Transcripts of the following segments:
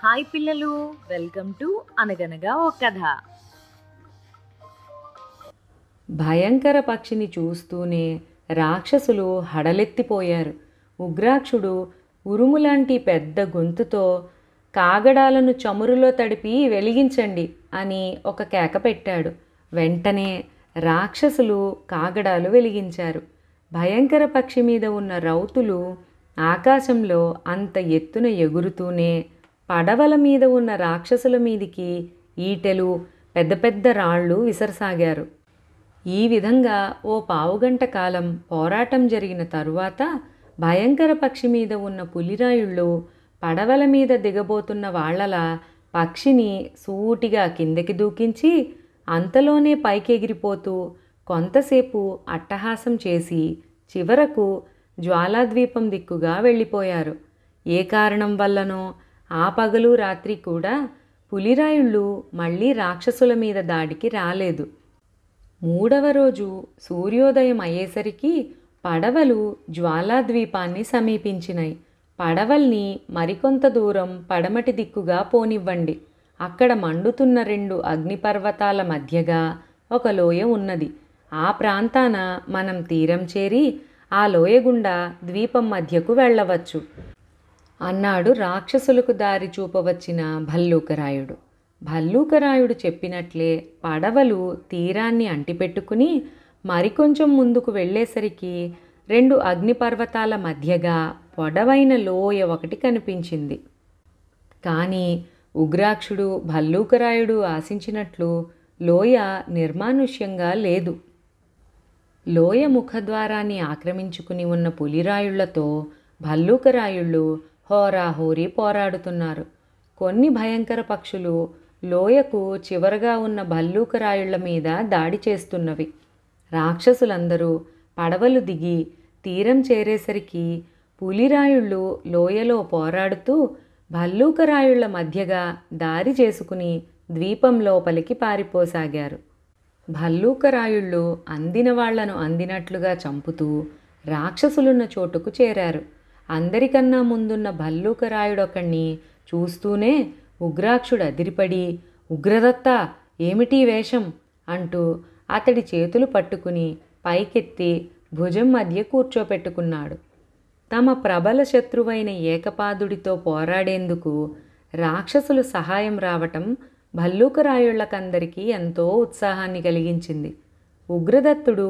Hi పిల్లలు, welcome to అనగనగా ఒక కథ. భయంకర పక్షిని చూస్తూనే రాక్షసులు హడలెత్తిపోయారు. ఉగ్రాక్షుడు ఉరుములాంటి పెద్ద గొంతుతో కాగడాలను చమురులో తడిపి వెలిగించండి అని ఒక కేక పెట్టాడు. వెంటనే రాక్షసులు కాగడాలు వెలిగించారు. భయంకర పక్షి మీద ఉన్న రౌతులు ఆకాశంలో అంత ఎత్తున ఎగురుతూనే పడవల మీద ఉన్న రాక్షసుల మీదికి ఈటెలు, పెద్ద పెద్ద రాళ్ళు విసరసాగారు. ఈ విధంగా ఓ పావుగంట కాలం పోరాటం జరిగిన తరువాత భయంకర పక్షి మీద ఉన్న పులిరాయుళ్ళు పడవల మీద దిగబోతున్న వాళ్లలా పక్షిని సూటిగా కిందకి దూకించి అంతలోనే పైకెగిరిపోతూ కొంతసేపు అట్టహాసం చేసి చివరకు జ్వాలాద్వీపం దిక్కుగా వెళ్ళిపోయారు. ఏ కారణం వల్లనో ఆ పగలు రాత్రి కూడా పులిరాయుళ్ళు మళ్ళీ రాక్షసుల మీద దాడికి రాలేదు. మూడవ రోజు సూర్యోదయం అయ్యేసరికి పడవలు జ్వాలాద్వీపాన్ని సమీపించినాయి. పడవల్ని మరికొంత దూరం పడమటి దిక్కుగా పోనివ్వండి. అక్కడ మండుతున్న 2 అగ్నిపర్వతాల మధ్యగా ఒక లోయ ఉన్నది. ఆ ప్రాంతాన మనం తీరం చేరి ఆ లోయ గుండా ద్వీపం మధ్యకు వెళ్ళవచ్చు అన్నాడు రాక్షసులకు దారి చూపవచ్చిన భల్లూకరాయుడు. భల్లూకరాయుడు చెప్పినట్లే పడవలు తీరాన్ని అంటిపెట్టుకుని మరికొంచెం ముందుకు వెళ్ళేసరికి 2 అగ్నిపర్వతాల మధ్యగా పొడవైన లోయ ఒకటి కనిపించింది. కానీ ఉగ్రాక్షుడు భల్లూకరాయుడు ఆశించినట్లు లోయ నిర్మానుష్యంగా లేదు. లోయ ముఖద్వారాన్ని ఆక్రమించుకుని ఉన్న పులిరాయుళ్లతో భల్లూకరాయుళ్ళు హోరాహోరీ పోరాడుతున్నారు. కొన్ని భయంకర పక్షులు లోయకు చివరగా ఉన్న భల్లూకరాయుళ్ల మీద దాడి చేస్తున్నవి. రాక్షసులందరూ పడవలు దిగి తీరం చేరేసరికి పులిరాయుళ్ళు లోయలో పోరాడుతూ భల్లూకరాయుళ్ల మధ్యగా దారి చేసుకుని ద్వీపం లోపలికి పారిపోసాగారు. భల్లూకరాయుళ్ళు అందిన వాళ్లను అందినట్లుగా చంపుతూ రాక్షసులున్న చోటుకు చేరారు. అందరికన్నా ముందున్న భల్లూకరాయుడొకణ్ణి చూస్తూనే ఉగ్రాక్షుడు అదిరిపడి, ఉగ్రదత్త, ఏమిటీ వేషం అంటూ అతడి చేతులు పట్టుకుని పైకెత్తి భుజం మధ్య కూర్చోపెట్టుకున్నాడు. తమ ప్రబల శత్రువైన ఏకపాదుడితో పోరాడేందుకు రాక్షసులు సహాయం రావటం భల్లూకరాయుళ్లకందరికీ ఎంతో ఉత్సాహాన్ని కలిగించింది. ఉగ్రదత్తుడు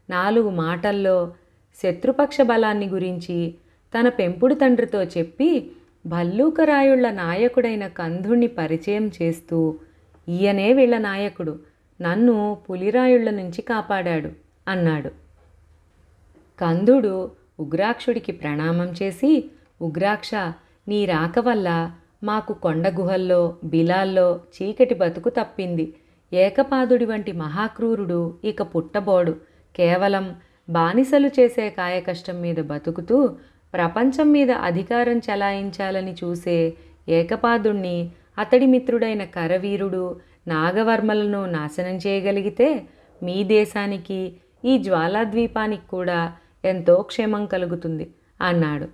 4 మాటల్లో శత్రుపక్ష బలాన్ని గురించి తన పెంపుడు తండ్రితో చెప్పి భల్లూకరాయుళ్ల నాయకుడైన కంధుణ్ణి పరిచయం చేస్తూ, ఈయనే వీళ్ల నాయకుడు, నన్ను పులిరాయుళ్ల నుంచి కాపాడాడు అన్నాడు. కంధుడు ఉగ్రాక్షుడికి ప్రణామం చేసి, ఉగ్రాక్ష, నీ రాక వల్ల మాకు కొండ గుహల్లో బిలాల్లో చీకటి బతుకు తప్పింది. ఏకపాదుడి వంటి మహాక్రూరుడు ఇక పుట్టబోడు. కేవలం బానిసలు చేసే కాయకష్టం మీద బతుకుతూ ప్రపంచం మీద అధికారం చెలాయించాలని చూసే ఏకపాదుణ్ణి, అతడి మిత్రుడైన కరవీరుడు నాగవర్మలను నాశనం చేయగలిగితే మీ దేశానికి, ఈ జ్వాలాద్వీపానికి కూడా ఎంతో క్షేమం కలుగుతుంది అన్నాడు.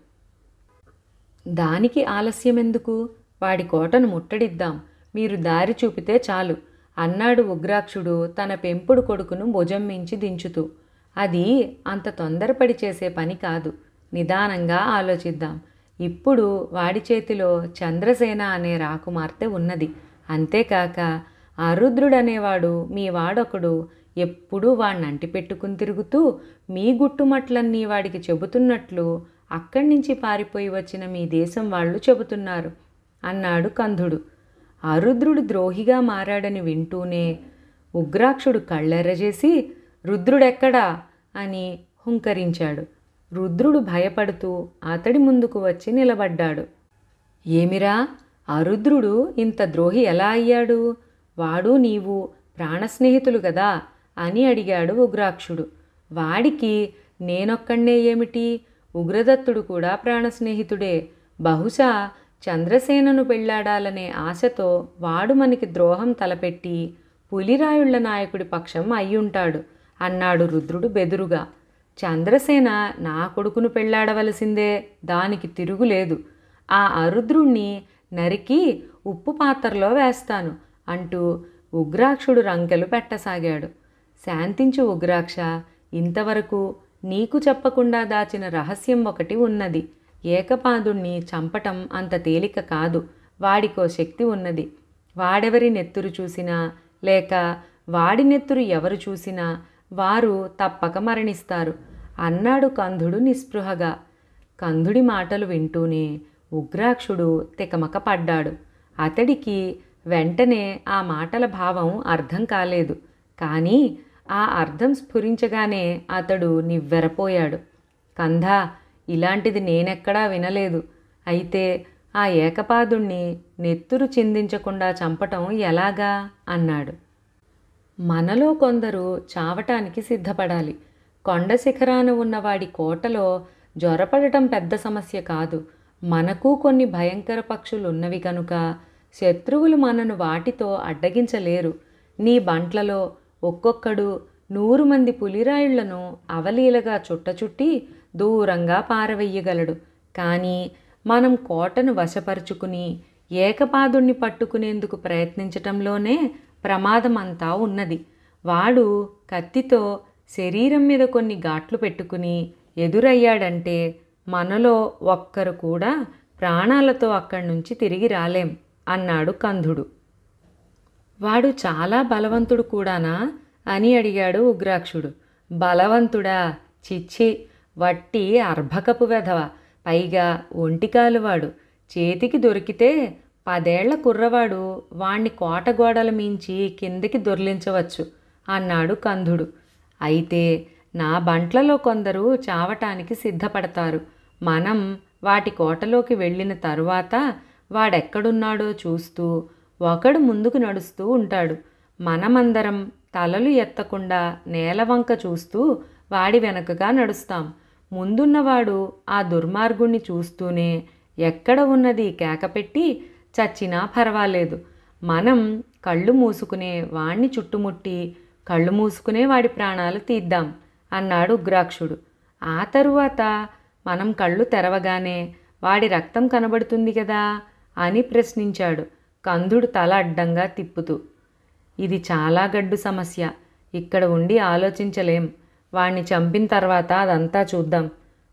దానికి ఆలస్యమెందుకు? వాడి కోటను ముట్టడిద్దాం, మీరు దారి చూపితే చాలు అన్నాడు ఉగ్రాక్షుడు తన పెంపుడు కొడుకును భుజం మించి దించుతూ. అది అంత తొందరపడి చేసే పని కాదు, నిదానంగా ఆలోచిద్దాం. ఇప్పుడు వాడి చేతిలో చంద్రసేన అనే రాకుమార్తె ఉన్నది. అంతేకాక అరుద్రుడనేవాడు మీ వాడొకడు ఎప్పుడూ వాడిని అంటిపెట్టుకుని తిరుగుతూ మీ గుట్టుమట్లన్నీ వాడికి చెబుతున్నట్లు అక్కడి నుంచి పారిపోయి వచ్చిన మీ దేశం వాళ్ళు చెబుతున్నారు అన్నాడు కంధుడు. అరుద్రుడు ద్రోహిగా మారాడని వింటూనే ఉగ్రాక్షుడు కళ్ళెర్రజేసి, రుద్రుడెక్కడా అని హుంకరించాడు. రుద్రుడు భయపడుతూ అతడి ముందుకు వచ్చి నిలబడ్డాడు. ఏమిరా, అరుద్రుడు ఇంత ద్రోహి ఎలా అయ్యాడు? వాడు నీవు ప్రాణస్నేహితులు కదా అని అడిగాడు ఉగ్రాక్షుడు. వాడికి నేనొక్కడే ఏమిటి, ఉగ్రదత్తుడు కూడా ప్రాణస్నేహితుడే. బహుశా చంద్రసేనను పెళ్లాడాలనే ఆశతో వాడు మనకి ద్రోహం తలపెట్టి పులిరాయుళ్ల నాయకుడి పక్షం అయ్యుంటాడు అన్నాడు రుద్రుడు బెదురుగా. చంద్రసేన నా కొడుకును పెళ్లాడవలసిందే, దానికి తిరుగులేదు. ఆ అరుద్రుణ్ణి నరికి ఉప్పు పాత్రలో వేస్తాను అంటూ ఉగ్రాక్షుడు రంకెలు పెట్టసాగాడు. శాంతించు ఉగ్రాక్ష, ఇంతవరకు నీకు చెప్పకుండా దాచిన రహస్యం ఒకటి ఉన్నది. ఏకపాదుణ్ణి చంపటం అంత తేలిక కాదు. వాడికో శక్తి ఉన్నది. వాడెవరి నెత్తురు చూసినా లేక వాడి నెత్తురు ఎవరు చూసినా వారు తప్పక మరణిస్తారు అన్నాడు కందుడు నిస్పృహగా. కందుడి మాటలు వింటూనే ఉగ్రాక్షుడు తికమక పడ్డాడు. అతడికి వెంటనే ఆ మాటల భావం అర్థం కాలేదు. కానీ ఆ అర్థం స్ఫురించగానే అతడు నివ్వెరపోయాడు. కందా, ఇలాంటిది నేనెక్కడా వినలేదు. అయితే ఆ ఏకపాదుణ్ణి నెత్తురు చిందించకుండా చంపటం ఎలాగా అన్నాడు. మనలో కొందరు చావటానికి సిద్ధపడాలి. కొండ శిఖరాన ఉన్నవాడి కోటలో జ్వరపడటం పెద్ద సమస్య కాదు. మనకు కొన్ని భయంకర పక్షులున్నవి కనుక శత్రువులు మనను వాటితో అడ్డగించలేరు. నీ బంట్లలో ఒక్కొక్కడు 100 మంది పులిరాయుళ్లను అవలీలగా చుట్టచుట్టి దూరంగా పారవెయ్యగలడు. కానీ మనం కోటను వశపరుచుకుని ఏకపాదుణ్ణి పట్టుకునేందుకు ప్రయత్నించటంలోనే ప్రమాదమంతా ఉన్నది. వాడు కత్తితో శరీరం మీద కొన్ని ఘాట్లు పెట్టుకుని ఎదురయ్యాడంటే మనలో ఒక్కరు కూడా ప్రాణాలతో అక్కడి నుంచి తిరిగి రాలేం అన్నాడు కందుడు. వాడు చాలా బలవంతుడు కూడానా అని అడిగాడు ఉగ్రాక్షుడు. బలవంతుడా? చిచ్చి, వట్టి అర్భకపు వెధవ. పైగా ఒంటికాలువాడు. చేతికి దొరికితే 10 ఏళ్ల కుర్రవాడు వాణ్ణి కోటగోడల మించి కిందకి దొర్లించవచ్చు అన్నాడు కందుడు. అయితే నా బంట్లలో కొందరు చావటానికి సిద్ధపడతారు. మనం వాటి కోటలోకి వెళ్ళిన తరువాత వాడెక్కడున్నాడో చూస్తూ ఒకడు ముందుకు నడుస్తూ ఉంటాడు. మనమందరం తలలు ఎత్తకుండా నేలవంక చూస్తూ వాడి వెనకగా నడుస్తాం. ముందున్నవాడు ఆ దుర్మార్గుణ్ణి చూస్తూనే ఎక్కడ ఉన్నది కేకపెట్టి చచ్చినా పర్వాలేదు. మనం కళ్ళు మూసుకునే వాణ్ణి చుట్టుముట్టి కళ్ళు మూసుకునే వాడి ప్రాణాలు తీద్దాం అన్నాడు ఉగ్రాక్షుడు. ఆ తరువాత మనం కళ్ళు తెరవగానే వాడి రక్తం కనబడుతుంది కదా అని ప్రశ్నించాడు కందుడు తల అడ్డంగా తిప్పుతూ. ఇది చాలా గడ్డు సమస్య. ఇక్కడ ఉండి ఆలోచించలేం. వాణ్ణి చంపిన తర్వాత అదంతా చూద్దాం.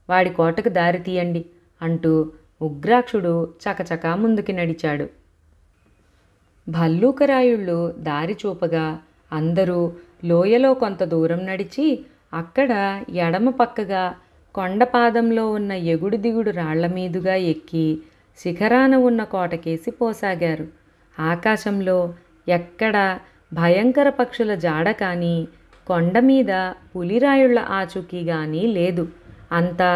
వాడి కోటకు దారి తీయండి అంటూ ఉగ్రాక్షుడు చకచకా ముందుకి నడిచాడు. భల్లూకరాయుళ్ళు దారి చూపగా అందరూ లోయలో కొంత దూరం నడిచి అక్కడ ఎడమ పక్కగా కొండపాదంలో ఉన్న ఎగుడు దిగుడు రాళ్ల మీదుగా ఎక్కి శిఖరాన ఉన్న కోటకేసి పోసాగారు. ఆకాశంలో ఎక్కడ భయంకర పక్షుల జాడ కానీ కొండ మీద పులిరాయుళ్ల ఆచూకీ కానీ లేదు. అంతా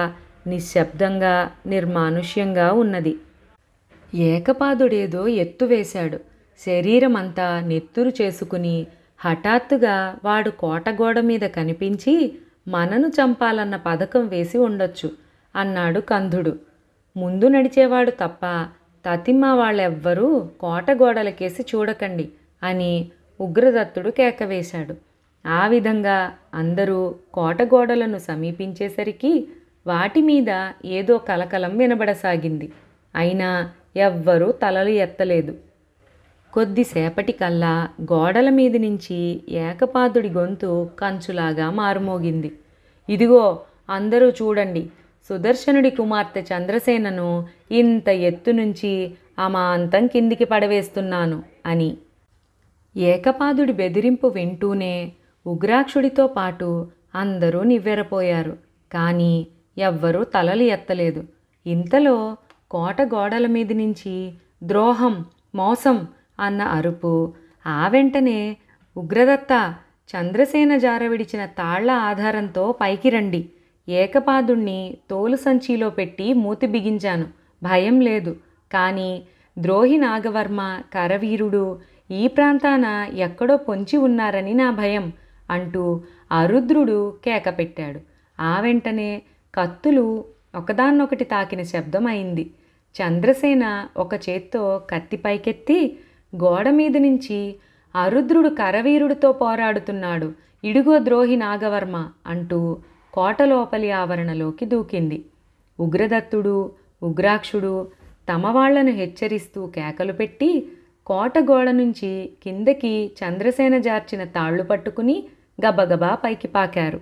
నిశ్శబ్దంగా నిర్మానుష్యంగా ఉన్నది. ఏకపాదుడేదో ఎత్తు వేశాడు. శరీరమంతా నెత్తురు చేసుకుని హఠాత్తుగా వాడు కోటగోడ మీద కనిపించి మనను చంపాలన్న పథకం వేసి ఉండొచ్చు అన్నాడు కందుడు. ముందు నడిచేవాడు తప్ప తతిమ్మ వాళ్ళెవ్వరూ కోటగోడలకేసి చూడకండి అని ఉగ్రదత్తుడు కేకవేశాడు. ఆ విధంగా అందరూ కోటగోడలను సమీపించేసరికి వాటి మీద ఏదో కలకలం వినబడసాగింది. అయినా ఎవ్వరూ తలలు ఎత్తలేదు. కొద్దిసేపటికల్లా గోడల మీద నుంచి ఏకపాదుడి గొంతు కంచులాగా మారుమోగింది. ఇదిగో అందరూ చూడండి, సుదర్శనుడి కుమార్తె చంద్రసేనను ఇంత ఎత్తు నుంచి అమాంతం కిందికి పడవేస్తున్నాను అని. ఏకపాదుడి బెదిరింపు వింటూనే ఉగ్రాక్షుడితో పాటు అందరూ నివ్వెరపోయారు. కానీ ఎవ్వరూ తలలు ఎత్తలేదు. ఇంతలో కోట గోడల మీద నుంచి ద్రోహం, మోసం అన్న అరుపు. ఆ వెంటనే ఉగ్రదత్త, చంద్రసేన జారవిడిచిన తాళ్ల ఆధారంతో పైకి రండి. ఏకపాదుణ్ణి తోలు సంచిలో పెట్టి మూతి బిగించాను, భయం లేదు. కానీ ద్రోహి నాగవర్మ, కరవీరుడు ఈ ప్రాంతాన ఎక్కడో పొంచి ఉన్నారని నా భయం అంటూ అరుద్రుడు కేక పెట్టాడు. ఆ వెంటనే కత్తులు ఒకదాన్నొకటి తాకిన శబ్దం అయింది. చంద్రసేన ఒక చేత్తో కత్తి పైకెత్తి గోడ మీద నుంచి అరుద్రుడు కరవీరుడితో పోరాడుతున్నాడు, ఇడుగో ద్రోహి నాగవర్మ అంటూ కోట లోపలి ఆవరణలోకి దూకింది. ఉగ్రదత్తుడు, ఉగ్రాక్షుడు తమ వాళ్లను హెచ్చరిస్తూ కేకలు పెట్టి కోట గోడ నుంచి కిందకి చంద్రసేన జార్చిన తాళ్లు పట్టుకుని గబగబా పైకి పాకారు.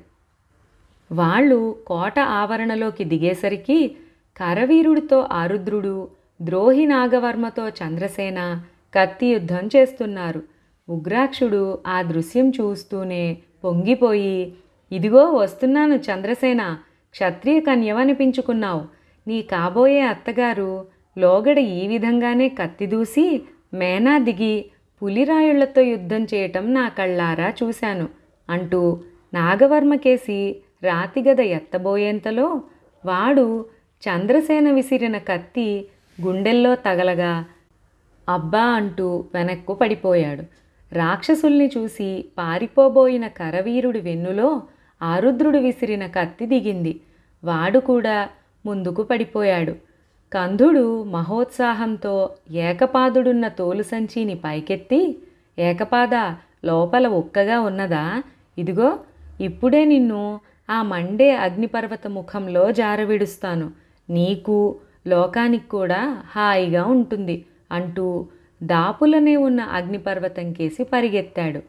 వాళ్ళు కోట ఆవరణలోకి దిగేసరికి కరవీరుడితో ఆరుద్రుడు, ద్రోహి నాగవర్మతో చంద్రసేన కత్తి యుద్ధం చేస్తున్నారు. ఉగ్రాక్షుడు ఆ దృశ్యం చూస్తూనే పొంగిపోయి, ఇదిగో వస్తున్నాను చంద్రసేన, క్షత్రియ కన్యవనిపించుకున్నావు. నీ కాబోయే అత్తగారు లోగడ ఈ విధంగానే కత్తి దూసి మేనా దిగి పులిరాయుళ్లతో యుద్ధం చేయటం నా కళ్ళారా చూశాను అంటూ నాగవర్మకేసి రాతిగద ఎత్తబోయేంతలో వాడు చంద్రసేన విసిరిన కత్తి గుండెల్లో తగలగా అబ్బా అంటూ వెనక్కు పడిపోయాడు. రాక్షసుల్ని చూసి పారిపోబోయిన కరవీరుడి వెన్నులో ఆరుద్రుడు విసిరిన కత్తి దిగింది. వాడు కూడా ముందుకు పడిపోయాడు. కంధుడు మహోత్సాహంతో ఏకపాదుడున్న తోలు సంచిని పైకెత్తి, ఏకపాద లోపల ఒక్కగా ఉన్నదా? ఇదిగో ఇప్పుడే నిన్ను ఆ మండే అగ్నిపర్వత ముఖంలో జారవిడుస్తాను. నీకు లోకానికి కూడా హాయిగా ఉంటుంది అంటూ దాపులనే ఉన్న అగ్నిపర్వతం కేసి పరిగెత్తాడు.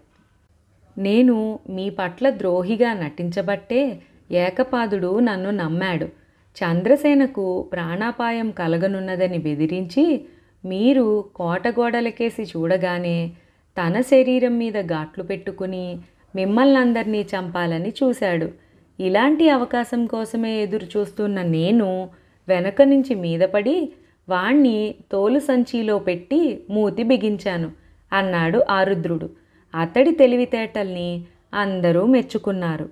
నేను మీ పట్ల ద్రోహిగా నటించబట్టే ఏకపాదుడు నన్ను నమ్మాడు. చంద్రసేనకు ప్రాణాపాయం కలగనున్నదని బెదిరించి మీరు కోటగోడలకేసి చూడగానే తన శరీరం మీద ఘాట్లు పెట్టుకుని మిమ్మల్నందరినీ చంపాలని చూశాడు. ఇలాంటి అవకాశం కోసమే ఎదురు చూస్తున్న నేను వెనక నుంచి మీదపడి వాణ్ణి తోలు సంచిలో పెట్టి మూతి బిగించాను అన్నాడు ఆరుద్రుడు. అతడి తెలివితేటల్ని అందరూ మెచ్చుకున్నారు.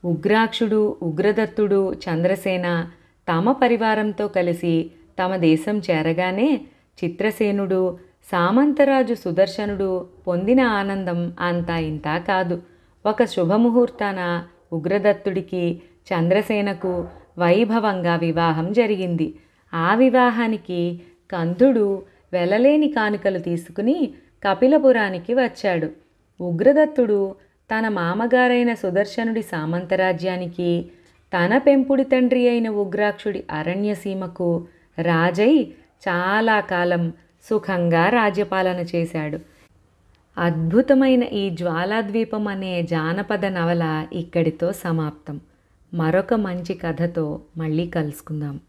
ఉగ్రాక్షుడు, ఉగ్రదత్తుడు, చంద్రసేన తమ పరివారంతో కలిసి తమ దేశం చేరగానే చిత్రసేనుడు, సామంతరాజు సుదర్శనుడు పొందిన ఆనందం అంతా ఇంతా కాదు. ఒక శుభముహూర్తాన ఉగ్రదత్తుడికి చంద్రసేనకు వైభవంగా వివాహం జరిగింది. ఆ వివాహానికి కందుడు వెలలేని కానుకలు తీసుకుని కపిలపురానికి వచ్చాడు. ఉగ్రదత్తుడు తన మామగారైన సుదర్శనుడి సామంతరాజ్యానికి, తన పెంపుడి తండ్రి అయిన ఉగ్రాక్షుడి అరణ్యసీమకు రాజై చాలా కాలం సుఖంగా రాజ్యపాలన చేశాడు. అద్భుతమైన ఈ జ్వాలాద్వీపం అనే జానపద నవల ఇక్కడితో సమాప్తం. మరొక మంచి కథతో మళ్ళీ కలుసుకుందాం.